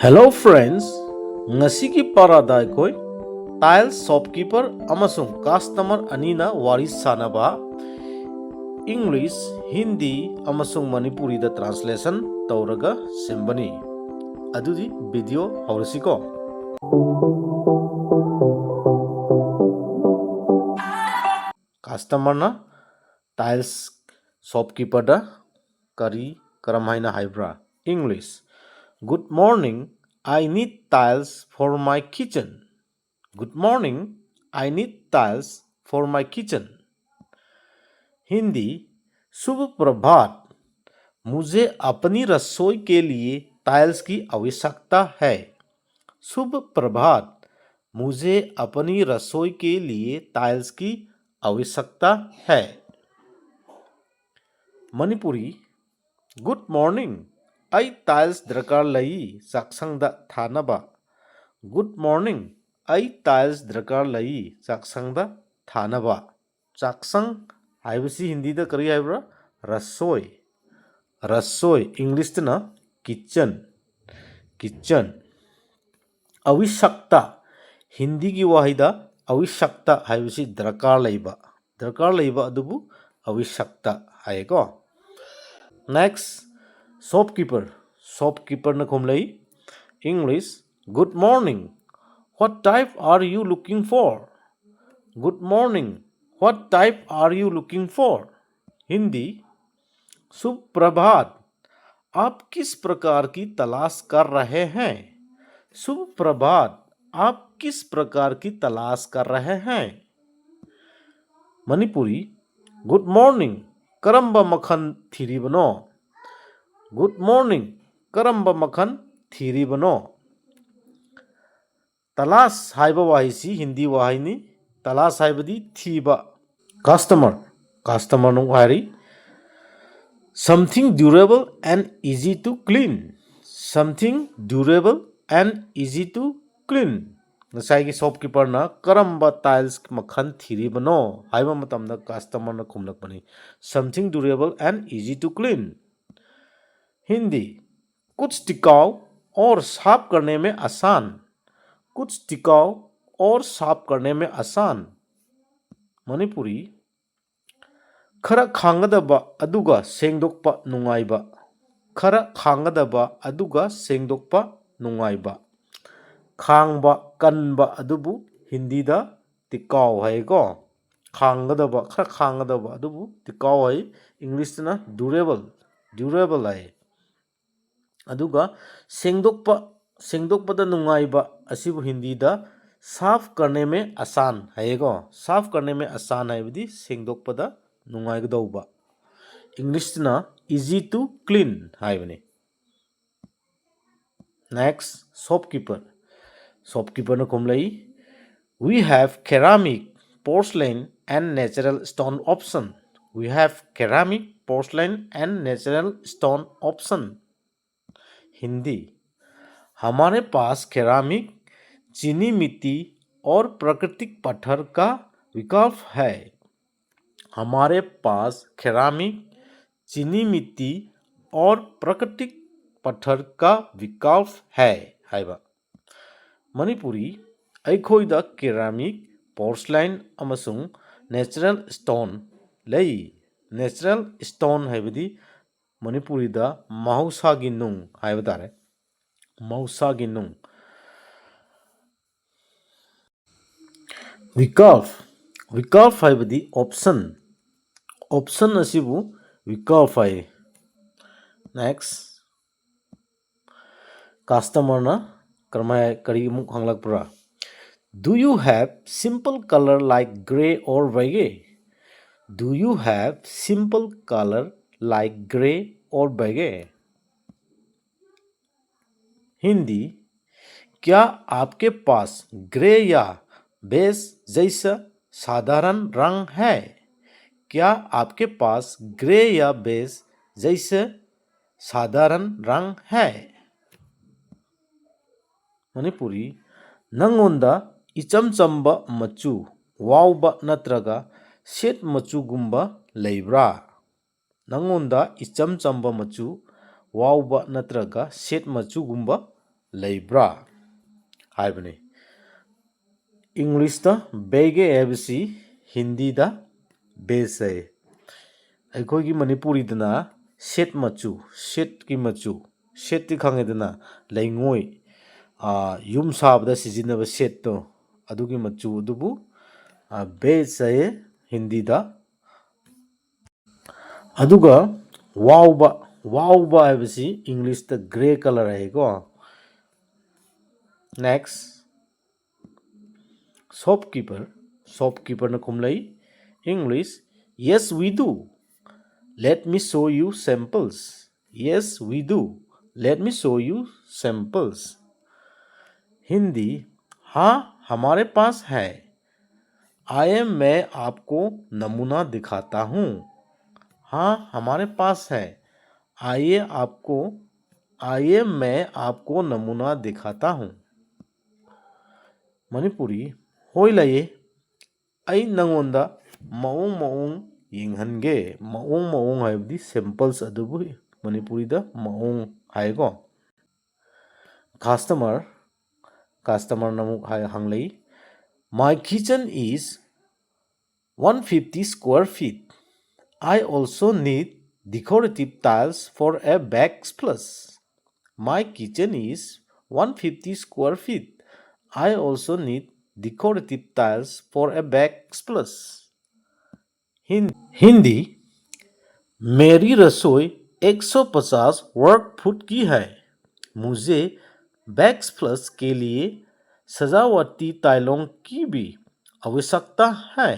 Hello friends, ngasigi parada akhoi tile shopkeeper amasung customer anina wari sanaba English, Hindi amasung Manipuri da translation tauraga sembani. Adudi video haurasiko. Customer na tiles shopkeeper da kari karamhaina haibra. English. Good morning, I need tiles for my kitchen. Good morning, I need tiles for my kitchen. Hindi शुभ प्रभात, मुझे अपनी रसोई के लिए tiles की आवश्यकता है. शुभ प्रभात, मुझे अपनी रसोई के लिए टाइल्स की आवश्यकता है. मणिपुरी गुड मॉर्निंग, आई टाइल्स दरकार लई चाकसंगदा थानबा. गुड मॉर्निंग, आई टाइल्स दरकार लई चाकसंगदा थानबा. चाकसंग हाइबसी हिंदी दा करी हाइब्रा रसोई. रसोई इंग्लिश ना किचन. किचन. आवश्यकता हिंदी की वाहिदा आवश्यकता हाइबसी दरकार लईबा. दरकार लईबा अदुबु आवश्यकता हाइको. Next shopkeeper. शॉपकीपर न खुमलई. English good morning, what type are you looking for. Good morning, what type are you looking for. Hindi शुभ प्रभात, आप किस प्रकार की तलाश कर रहे हैं. शुभ प्रभात, आप किस प्रकार की तलाश कर रहे हैं. मणिपुरी गुड मॉर्निंग, करम्ब मखन थीरिबनो. गुड मॉर्निंग, करम्ब मखन थीरिबनो. तलाश हाइबा वाहिसी हिंदी वाहिनी. तलाश हाइबदी थीबा. कस्टमर. कस्टमर नु हारी something durable and easy to clean. Something durable and easy to clean. ngsaigi shopkeeper na karamba tiles makhan thiribano haiba matamda customer na khumlakpani. Something durable and easy to clean. Hindi कुछ टिकाऊ और साफ करने में आसान. कुछ टिकाऊ और साफ करने में आसान. मणिपुरी खरा खांगदबा अदुगा सेंगदोकपा नुंगाइबा. खरा खांगदबा अदुगा सेंगदोकपा नुंगाइबा. खांगबा कनबा अदुबु हिंदी दा टिकाऊ हाइको. खांगदबा खरा खांगदबा अदुबु टिकाऊ हाइ. इंग्लिश ना ड्यूरेबल. ड्यूरेबल हाइ. अदुगा सेंगदोकपा सेंगदोकपदा नुंगाइबा असिबु हिंदी दा साफ करने में आसान हाइको. साफ करने में आसान हाइबदी सेंगदोकपदा नुंगाइगदौबा. इंग्लिश ना इजी टू क्लीन हाइबने. Next shopkeeper. शॉपकीपर न खुमलई. We have ceramic, porcelain and natural stone option. We have ceramic, porcelain and natural stone option. Hindi हमारे पास केरामिक, चीनी मिट्टी और प्राकृतिक पत्थर का विकल्प है. हमारे पास केरामिक, चीनी मिट्टी और प्राकृतिक पत्थर का विकल्प है हाइबा. मणिपुरी अखोइदा केरामिक, पोर्सलाइन अमसुंग नेचुरल स्टोन लई. नेचुरल स्टोन हाइबदी मणिपुरीदा महौसागी नुंग हाइबा तारे. महौसागी नुंग. विकल्प. विकल्प हाइबदी ऑप्शन. ऑप्शन असिबु विकल्प हाइ. नेक्स्ट कस्टमर ना करमाय करी मुख हंगलकपुरा. Do you have simple colour like grey or beige. Do you have simple colour like grey or beige. Hindi क्या आपके पास ग्रे या बेज जैसा साधारण रंग है. क्या आपके पास ग्रे या बेज जैसे साधारण रंग है. मणिपुरी नंगोंदा इचम चंबा मचू वाउबा नत्रगा सेट मचू गुंबा लेब्रा. नंगोंदा इचम चंबा मचू वाउबा नत्रगा सेट मचू गुंबा ꯂꯩꯕ꯭ꯔꯥ ꯍꯥꯏꯕꯅꯤ ꯏꯪꯂꯤꯁꯇ ꯕꯦꯒꯦ ꯍꯥꯏꯕꯁꯤ ꯍꯤꯟꯗꯤꯗ ꯕꯦꯖ ꯍꯥꯏ ꯑꯩꯈꯣꯏꯒꯤ ꯃꯅꯤꯄꯨꯔꯤꯗꯅ ꯁꯦꯠ ꯃꯆꯨ ꯁꯦꯠꯀꯤ ꯃꯆꯨ ꯁꯦꯠꯇꯤ ꯈꯪꯉꯦꯗꯅ ꯂꯩꯉꯣꯏ ꯌꯨꯝ ꯁꯥꯕꯗ ꯁꯤꯖꯤꯟꯅꯕ ꯁꯦꯠꯇꯣ ꯑꯗꯨꯒꯤ ꯃꯆꯨ ꯑꯗꯨꯕꯨ ꯕꯦꯖ ꯍꯥꯏꯌꯦ ꯍꯤꯟꯗꯤꯗ ꯑꯗꯨꯒ ꯋꯥꯎꯕ ꯍꯥꯏꯕꯁꯤ ꯏꯪꯂꯤꯁꯇ ꯒ꯭ꯔꯦ ꯀꯂꯔ ꯍꯥꯏꯀꯣ ꯅꯦꯛꯁ ꯁꯣꯞꯀꯤꯄꯔꯅ ꯈꯨꯝꯂꯩ ꯏꯪꯂꯤꯁ ꯌꯦꯁ ꯋꯤ ꯗꯨ let me show you samples yes we do let me show you samples Hindi हाँ हमारे पास है आइए मैं आपको नमूना दिखाता हूँ हाँ हमारे पास है आइए मैं आपको नमूना दिखाता हूँ मणिपुरी होय लये अई नंगोंदा मओंग यिंगहनगे मओंग हाइबदी सैंपल्स अदुबु मणिपुरीदा मओंग हाइगो कस्टमर नमुक हंगलई My kitchen is 150 square feet. I also need decorative tiles for a backsplash. My kitchen is 150 square feet. I also need decorative tiles for a backsplash. Hindi मेरी रसोई 150 वर्ग फुट की है मुझे बैकस्प्लस के लिए सजावटी टाइलों की भी आवश्यकता है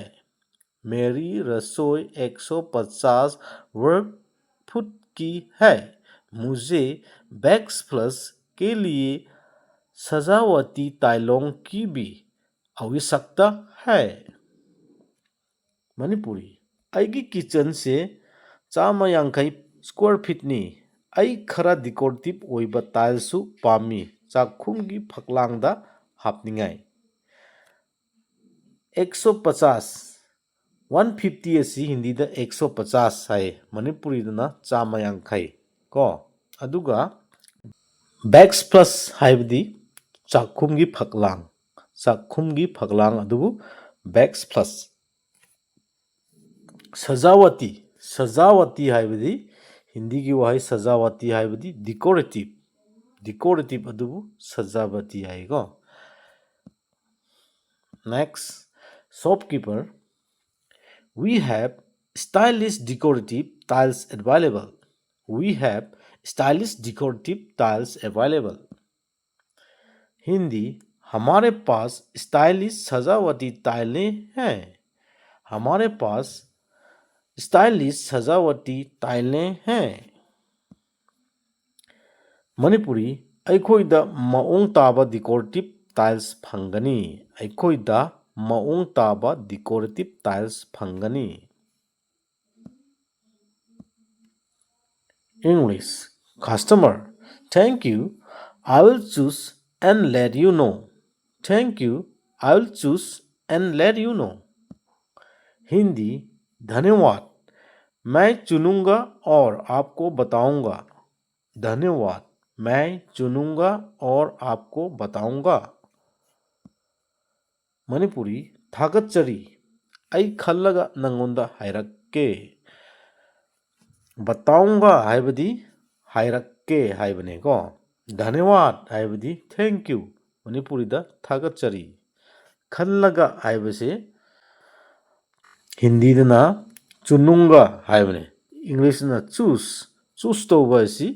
मेरी रसोई 150 वर्ग फुट की है मुझे बैकस्प्लस के लिए सजावटी टाइलों की भी आवश्यकता है मणिपुरी अगी किचन से 150 स्क्वायर फीटनी आई खरा डिकोरेटिव ओइबा टाइल्सु पामी चाखुमगी फकलांगदा हापनिंगाई 150 150 असी हिंदीदा 150 हाय मणिपुरीदना 150 को अदुगा बैक्स प्लस हाइबदी चाखुमगी फकलांग अदुबु बैक्स प्लस सजावटी हाइबदी हिंदी की वहाई सजावटी हाइबदी डिकोरेटिव अदुबु सजावटी हाइगो next shopkeeper we have stylish decorative tiles available Hindi हमारे पास स्टाइलिश सजावटी टाइलें हैं मणिपुरी अखोइदा मओंग ताबा डिकोरेटिव टाइल्स फंगनी English customer thank you I will choose and let you know Hindi धन्यवाद मैं चुनूंगा और आपको बताऊंगा मणिपुरी थागतचरी आई खल्लगा नंगोंदा हायरक्के बताऊंगा हाइबदी हायरक्के हाइबने को धन्यवाद हाइबदी थैंक यू मणिपुरीदा थागतचरी खल्लगा हाइबसे हिंदीदना चुनुंगा हाइबने इंग्लिशना चूस तौबा असी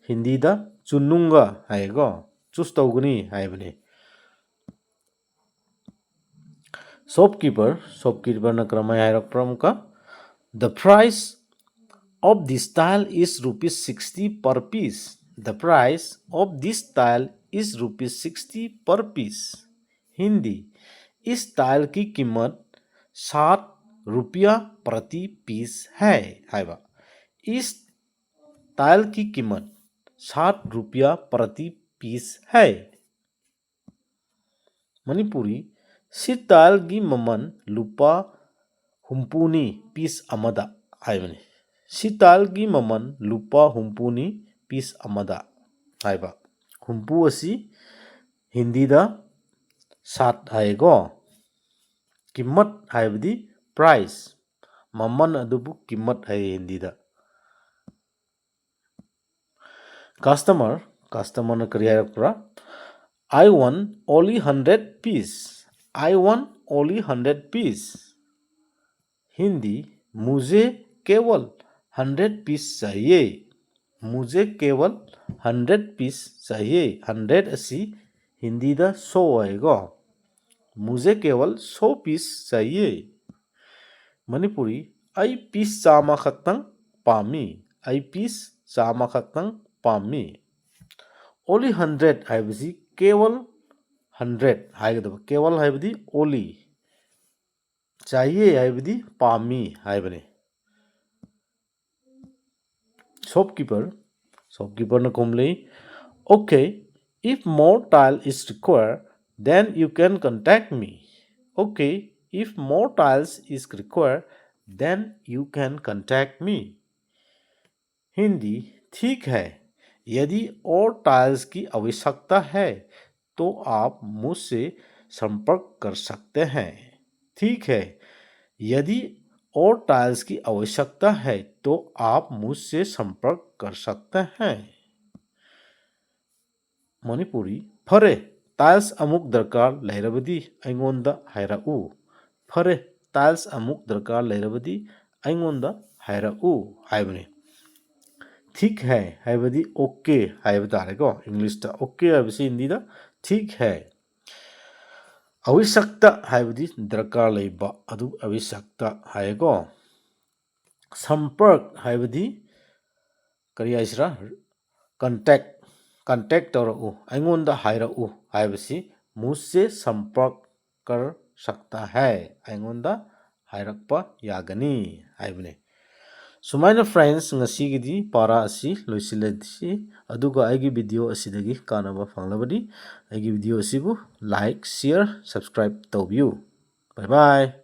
हिंदीदा चुनुंगा हाइगो चूस तौगनी हाइबने शॉपकीपर ना क्रमाय हायरक्प्रा मुका the price of this tile is rupees 60 per piece. The price of this tile is rupees 60 per piece. Hindi इस टाइल की कीमत 60 रुपया प्रति पीस है हाइबा इस टाइल की कीमत 60 रुपया प्रति पीस है मणिपुरी सी टाइल की ममन लुपा हुम्पुनी पीस अमदा हाइबने सी टाइल की ममन लुपा हुम्पुनी पीस अमदा हाइबा हुम्पू असी हिंदी दा 7 हाइगो किम्मत हाइबदी प्राइस ममन अदुबु किम्मत हाइ हिंदी दा कस्टमर न करी हाइरक्रा I want only 100 piece. I want only 100 piece. Hindi मुझे केवल 100 पीस चाहिए मुझे केवल 100 पीस चाहिए 100 असी हिंदी दा 100 आएगा मुझे केवल 100 पीस चाहिए मणिपुरी आई पीस चामा खक्तंग पामी आई पीस चामा खक्तंग पामी ओली 100 हाइबसी केवल 100 हाइगदब केवल हाइबदी ओली चाहिए हाइबदी पामी हाइबने shopkeeper na kumlei okay if more tile is required then you can contact me okay if more tiles is required then you can contact me Hindi ठीक है यदि और टाइल्स की आवश्यकता है तो आप मुझसे संपर्क कर सकते हैं ठीक है यदि और टाइल्स की आवश्यकता है तो आप मुझसे संपर्क कर सकते हैं मणिपुरी फरे टाइल्स अमुक दरकार लैरबदी अइंगोंदा हाइराउ फरे टाइल्स अमुक दरकार लैरबदी अइंगोंदा हाइराउ हाइबने ठीक है हाइबदी ओके हाइब तारेको इंग्लिश दा ओके हाइबसी हिंदी दा ठीक है आवश्यकता हाइबदी दरकार लैबा अदु आवश्यकता हाइको संपर्क हाइबदी करी आइसरा कांटेक्ट तौरउ अइंगोंदा हाइरउ हाइबसी मुझसे संपर्क कर सकता है अइंगोंदा हाइरक्पा यागनी हाइबने सुमाइना friends ngasiगidi para asi loisilasi aduga aigi video asidagi kanaba fanglabadi aigi video asibu like share subscribe tawbiu bye bye